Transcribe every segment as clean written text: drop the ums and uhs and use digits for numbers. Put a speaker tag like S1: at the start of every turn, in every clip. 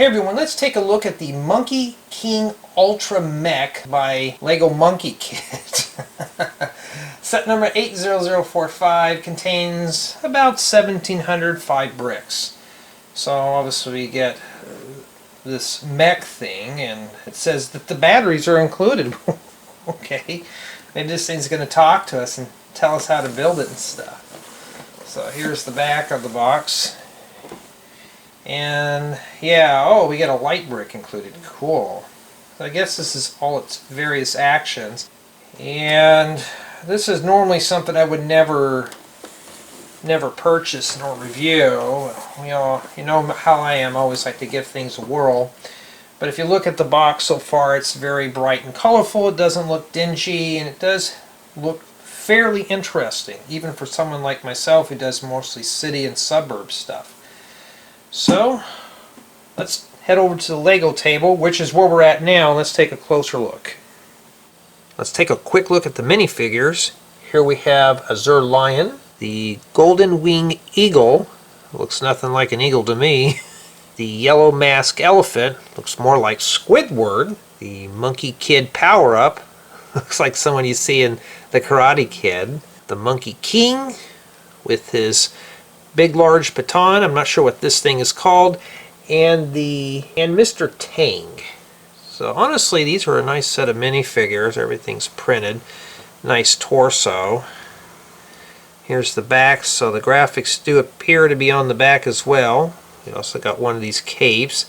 S1: Hey everyone, let's take a look at the Monkie King Ultra Mech by LEGO Monkie Kid. Set number 80045 contains about 1,705 bricks. So obviously we get this mech thing, and it says that the batteries are included. Okay, maybe this thing's going to talk to us and tell us how to build it and stuff. So here's the back of the box. And yeah, oh, we get a light brick included. Cool. So I guess this is all its various actions. And this is normally something I would never purchase nor review. You know how I am. I always like to give things a whirl. But if you look at the box so far, it's very bright and colorful. It doesn't look dingy, and it does look fairly interesting, even for someone like myself who does mostly city and suburb stuff. So let's head over to the Lego table, which is where we're at now. Let's take a closer look. Let's take a quick look at the minifigures. Here we have Azure Lion, the golden wing eagle, looks nothing like an eagle to me. The yellow mask elephant, looks more like Squidward. The Monkie Kid power-up, looks like someone you see in the Karate Kid. The Monkie King with his big large baton, I'm not sure what this thing is called, and Mr. Tang. So honestly, these are a nice set of minifigures. Everything's printed. Nice torso. Here's the back, so the graphics do appear to be on the back as well. We also got one of these capes.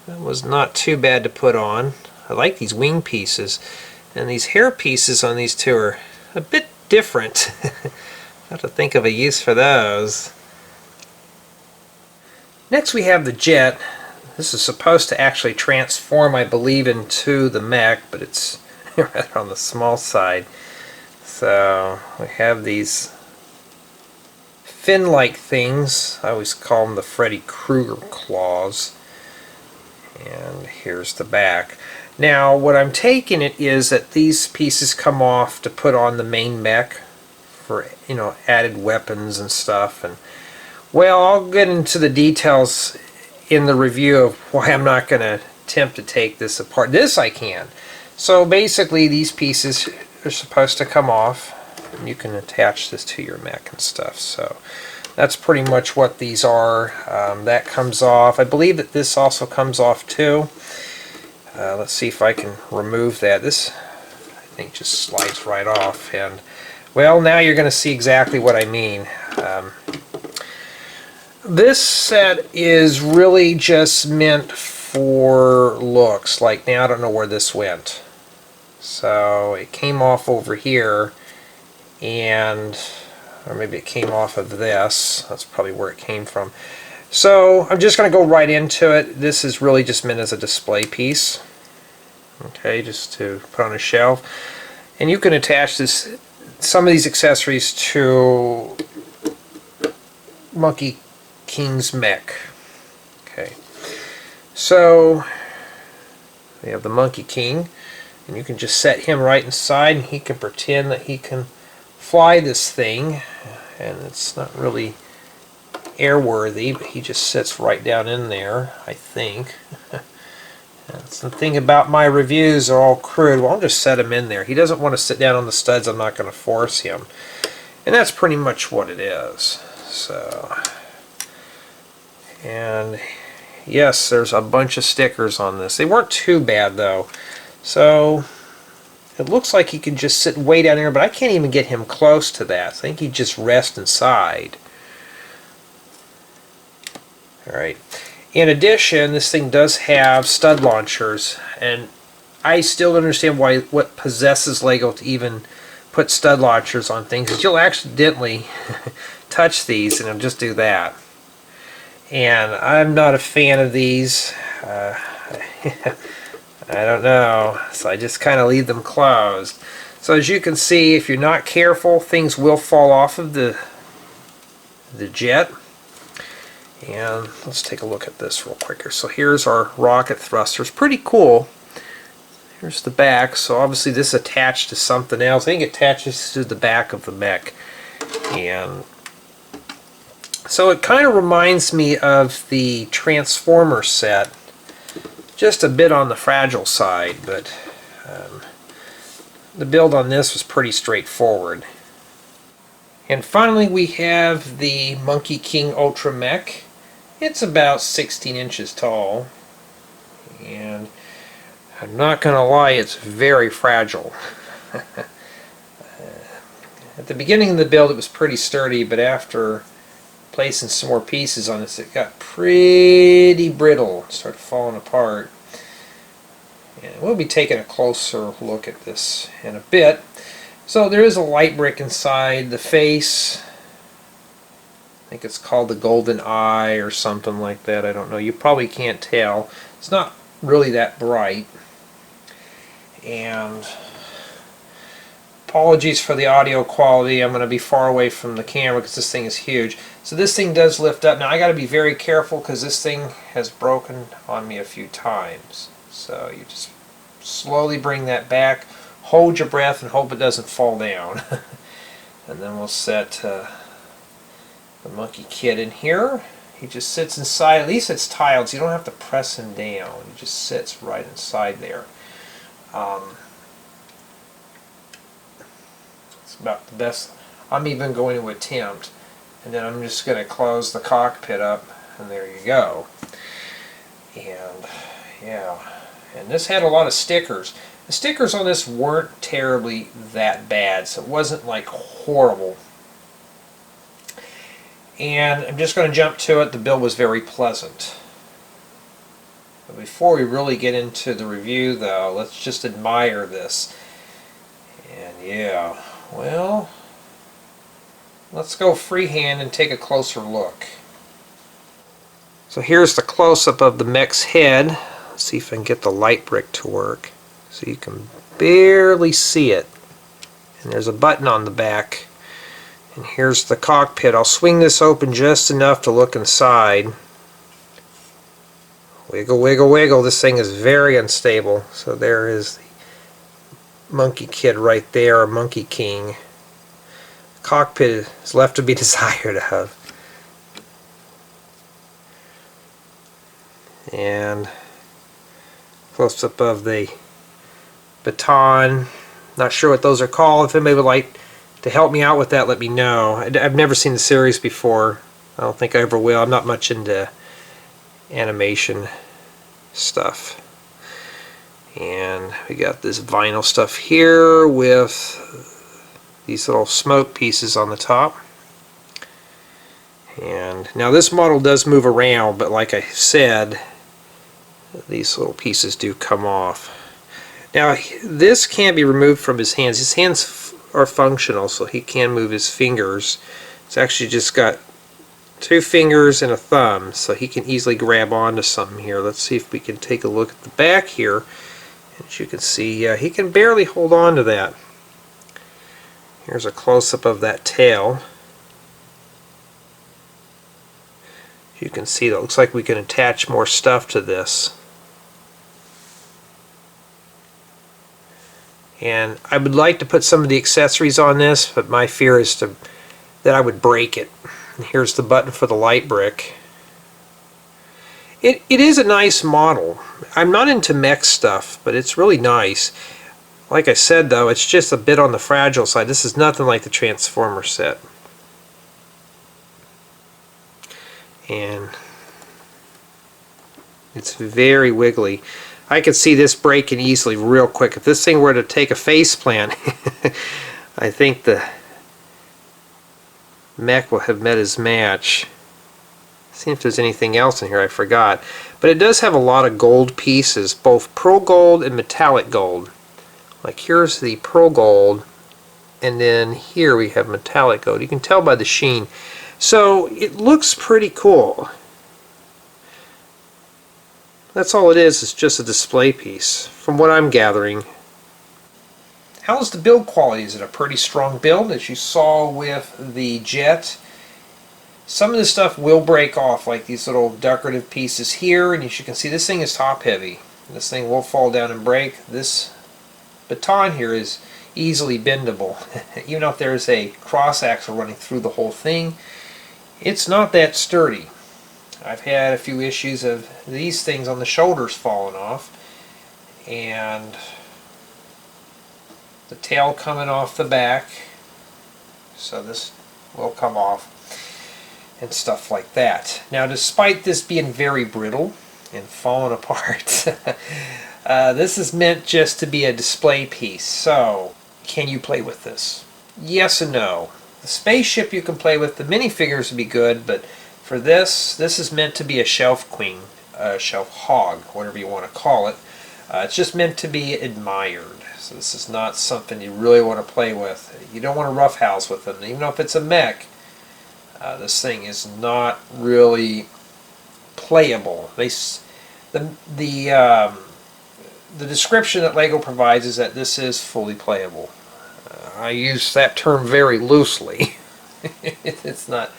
S1: That was not too bad to put on. I like these wing pieces. And these hair pieces on these two are a bit different. I have to think of a use for those. Next we have the jet. This is supposed to actually transform, I believe, into the mech, but it's rather on the small side. So we have these fin-like things. I always call them the Freddy Krueger claws. And here's the back. Now what I'm taking it is that these pieces come off to put on the main mech for, you know, added weapons and stuff. And well, I'll get into the details in the review of why I'm not going to attempt to take this apart. This I can. So basically these pieces are supposed to come off, and you can attach this to your mech and stuff. So that's pretty much what these are. That comes off. I believe that this also comes off too. Let's see if I can remove that. This, I think, just slides right off. And well, now you're going to see exactly what I mean. This set is really just meant for looks. Like now I don't know where this went. So it came off over here, and or maybe it came off of this. That's probably where it came from. So I'm just going to go right into it. This is really just meant as a display piece. Okay, just to put on a shelf. And you can attach some of these accessories to Monkie King's mech. Okay, so we have the Monkie King, and you can just set him right inside, and he can pretend that he can fly this thing, and it's not really airworthy, but he just sits right down in there, I think. That's the thing about my reviews are all crude. Well, I'll just set him in there. He doesn't want to sit down on the studs. I'm not going to force him, and that's pretty much what it is. So, and yes, there's a bunch of stickers on this. They weren't too bad though. So it looks like he can just sit way down there, but I can't even get him close to that. I think he'd just rest inside. Alright. In addition, this thing does have stud launchers, and I still don't understand what possesses LEGO to even put stud launchers on things, because you'll accidentally touch these and it'll just do that. And I'm not a fan of these. I don't know, so I just kind of leave them closed. So as you can see, if you're not careful, things will fall off of the jet. And let's take a look at this real quicker. So here's our rocket thrusters. Pretty cool. Here's the back. So obviously this is attached to something else. I think it attaches to the back of the mech. And so it kind of reminds me of the Transformer set just a bit on the fragile side, but the build on this was pretty straightforward. And finally we have the Monkie King Ultra Mech. It's about 16 inches tall, and I'm not going to lie, it's very fragile. At the beginning of the build it was pretty sturdy, but after placing some more pieces on this it got pretty brittle, started falling apart. And we'll be taking a closer look at this in a bit. So there is a light brick inside the face. I think it's called the golden eye or something like that. I don't know. You probably can't tell. It's not really that bright. And apologies for the audio quality. I'm going to be far away from the camera because this thing is huge. So this thing does lift up. Now I got to be very careful because this thing has broken on me a few times. So you just slowly bring that back, hold your breath, and hope it doesn't fall down. And then we'll set the Monkie Kid in here. He just sits inside. At least it's tiled, so you don't have to press him down. He just sits right inside there. It's about the best I'm even going to attempt. And then I'm just going to close the cockpit up, and there you go. And yeah, and this had a lot of stickers. The stickers on this weren't terribly that bad, so it wasn't like horrible. And I'm just going to jump to it. The build was very pleasant. But before we really get into the review though, let's just admire this. And yeah, well, let's go freehand and take a closer look. So here's the close-up of the mech's head. Let's see if I can get the light brick to work. So you can barely see it. And there's a button on the back. And here's the cockpit. I'll swing this open just enough to look inside. Wiggle, wiggle, wiggle. This thing is very unstable. So there is the Monkie Kid right there, or Monkie King. The cockpit is left to be desired of. And close up of the baton. Not sure what those are called. If anybody would like to help me out with that, let me know. I've never seen the series before. I don't think I ever will. I'm not much into animation stuff. And we got this vinyl stuff here with these little smoke pieces on the top. And now this model does move around, but like I said, these little pieces do come off. Now this can't be removed from his hands. His hands are functional, so he can move his fingers. It's actually just got 2 fingers and a thumb, so he can easily grab onto something here. Let's see if we can take a look at the back here. As you can see, he can barely hold on to that. Here's a close-up of that tail. You can see that it looks like we can attach more stuff to this. And I would like to put some of the accessories on this, but my fear is that I would break it. And here's the button for the light brick. It is a nice model. I'm not into mech stuff, but it's really nice. Like I said though, it's just a bit on the fragile side. This is nothing like the Transformer set. And it's very wiggly. I could see this breaking easily real quick. If this thing were to take a face plant, I think the mech will have met his match. See if there's anything else in here I forgot. But it does have a lot of gold pieces, both pearl gold and metallic gold. Like here's the pearl gold, and then here we have metallic gold. You can tell by the sheen. So it looks pretty cool. That's all it is just a display piece, from what I'm gathering. How's the build quality? Is it a pretty strong build? As you saw with the jet, some of this stuff will break off, like these little decorative pieces here, and as you can see this thing is top heavy. This thing will fall down and break. This baton here is easily bendable. Even if there's a cross axle running through the whole thing, it's not that sturdy. I've had a few issues of these things on the shoulders falling off, and the tail coming off the back, so this will come off, and stuff like that. Now, despite this being very brittle and falling apart, this is meant just to be a display piece. So, can you play with this? Yes and no. The spaceship you can play with, the minifigures would be good, but for this is meant to be a shelf queen, a shelf hog, whatever you want to call it. It's just meant to be admired. So this is not something you really want to play with. You don't want to roughhouse with them. Even if it's a mech, this thing is not really playable. The description that LEGO provides is that this is fully playable. I use that term very loosely. It's not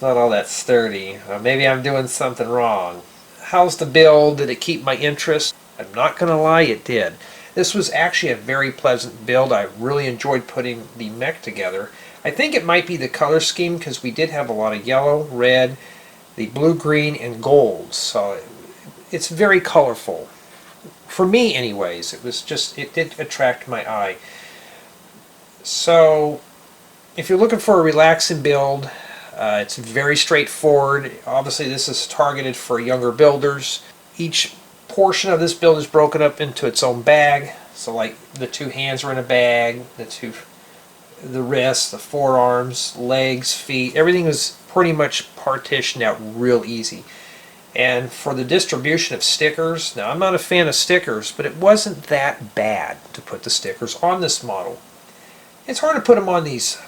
S1: all that sturdy. Maybe I'm doing something wrong. How's the build? Did it keep my interest? I'm not going to lie, it did. This was actually a very pleasant build. I really enjoyed putting the mech together. I think it might be the color scheme, because we did have a lot of yellow, red, the blue, green, and gold. So it's very colorful. For me anyways, it did attract my eye. So if you're looking for a relaxing build, it's very straightforward. Obviously this is targeted for younger builders. Each portion of this build is broken up into its own bag. So like the two hands are in a bag, the wrists, the forearms, legs, feet, everything is pretty much partitioned out real easy. And for the distribution of stickers, now I'm not a fan of stickers, but it wasn't that bad to put the stickers on this model. It's hard to put them on these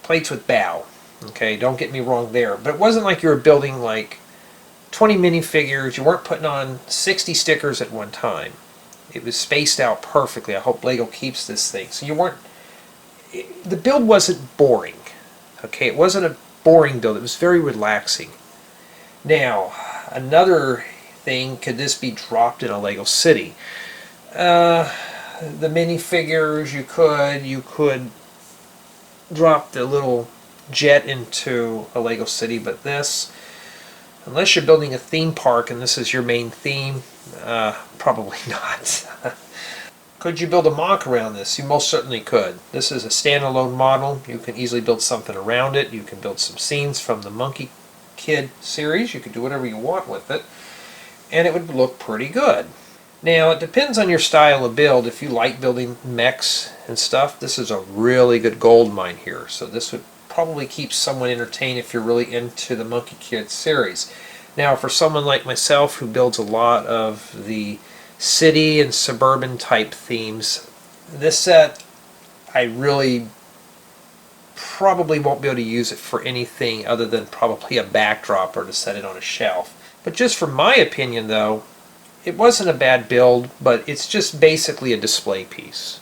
S1: plates with bow. Okay, don't get me wrong there. But it wasn't like you were building like 20 minifigures. You weren't putting on 60 stickers at one time. It was spaced out perfectly. I hope LEGO keeps this thing. So you weren't... the build wasn't boring. Okay, it wasn't a boring build. It was very relaxing. Now, another thing, could this be dropped in a LEGO city? The minifigures, you could drop the little jet into a LEGO city, but this, unless you're building a theme park and this is your main theme, probably not. Could you build a mock around this? You most certainly could. This is a standalone model. You can easily build something around it. You can build some scenes from the Monkie Kid series. You can do whatever you want with it, and it would look pretty good. Now, it depends on your style of build. If you like building mechs and stuff, this is a really good gold mine here. So this would probably keep someone entertained if you're really into the Monkie Kid series. Now, for someone like myself who builds a lot of the city and suburban type themes, this set, I really probably won't be able to use it for anything other than probably a backdrop or to set it on a shelf. But just from my opinion though, it wasn't a bad build, but it's just basically a display piece.